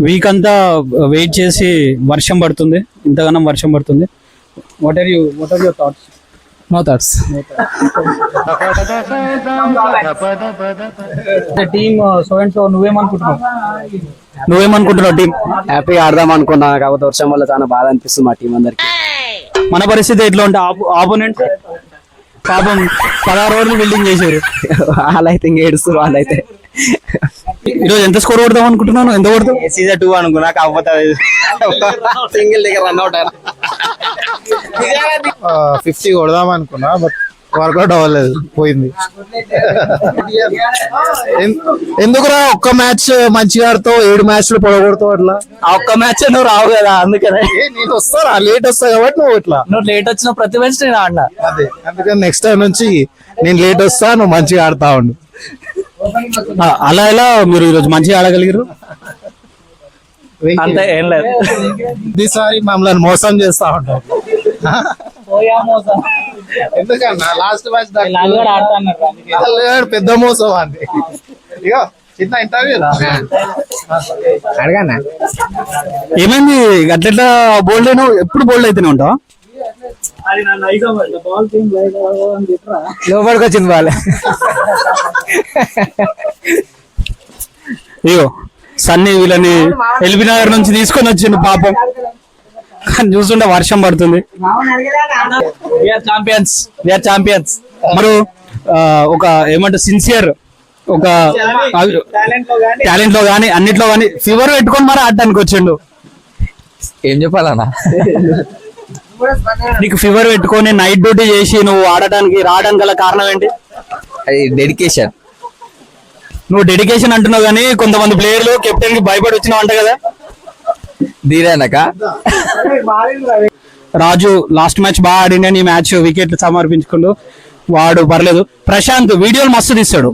Week అంతా wait చేసి వర్షం పడుతుంది, ఇంతగానం వర్షం పడుతుంది. What are your thoughts? No thoughts. Team so and so నువ్వేమనుకుంటున్నావు టీం? హ్యాపీగా ఆడదాం అనుకున్నా, కాకపోతే వర్షం వల్ల చాలా బాధ అనిపిస్తుంది మా టీం అందరికి. మన పరిస్థితి ఎట్లా ఉంటే ఆపోనెంట్ పాపం 16 ఓవర్లు బిల్డింగ్ చేశారు. వాళ్ళైతే ఇంక ఏడుస్తారు. వాళ్ళైతే ఈరోజు ఎంత స్కోర్ కొడదాం అనుకుంటున్నాను? ఎంత కొడతావు? సీజన్ 2 అనుకున్నా, కాకపోతే సింగిల్ దగ్గర రన్అట్ 50 కొడదాం అనుకున్నా, బట్ వర్కౌట్ అవ్వలేదు, పోయింది. ఎందుకురా ఒక్క మ్యాచ్ మంచిగా ఆడుతావు, 7 మ్యాచ్లు పొడగొడతావు అట్లా? ఆ ఒక్క మ్యాచ్ నువ్వు రావు కదా, అందుకనే. నేను వస్తారా, లేట్ వస్తా కాబట్టి నువ్వు ఇట్లా. నువ్వు లేట్ వచ్చిన ప్రతి మ్యాచ్ నేను ఆడినా. అదే అందుకని నెక్స్ట్ టైం నుంచి నేను లేట్ వస్తా, నువ్వు మంచిగా ఆడుతా ఉండు. అలా ఎలా మీరు ఈరోజు మంచిగా ఆడగలిగారు? అంతే, ఏం లేదు. ఈసారి మమ్మల్ని మోసం చేస్తా ఉంటావు. ఎందుకన్నా లాస్ట్ మ్యాచ్ పెద్ద మోసం అండి. ఇక చిన్న ఇంటర్వ్యూ అడగానా ఏమైంది అట్లా బోల్డ్ అయినా? ఎప్పుడు బోల్డ్ అయితేనే ఉంటావా? లోపలికి వచ్చింది బాల్. అయ్యో సన్నీ వీళ్ళని ఎల్బీ నగర్ నుంచి తీసుకొని వచ్చిండు పాపం. చూస్తుంటే వర్షం పడుతుంది. ఛాంపియన్స్. మరి ఒక ఏమంటారు సిన్సియర్, ఒక టాలెంట్ లో గానీ అన్నిట్లో గానీ ఫీవర్ పెట్టుకొని మరి ఆడటానికి వచ్చిండు. ఏం చెప్పాలన్నా? నీకు ఫీవర్ పెట్టుకొని నైట్ డ్యూటీ చేసి నువ్వు ఆడటానికి రావడానికి గల కారణం ఏంటి? డెడికేషన్. నువ్వు డెడికేషన్ అంటున్నావు కానీ కొంతమంది ప్లేయర్లు కెప్టెన్ కి భయపడి వచ్చినావు అంట కదా? దీనేనక రాజు లాస్ట్ మ్యాచ్ బాగా ఆడిండని ఈ మ్యాచ్ వికెట్లు సమర్పించుకుంటూ వాడు పర్లేదు. ప్రశాంత్ వీడియోలు మస్తు తీస్తాడు.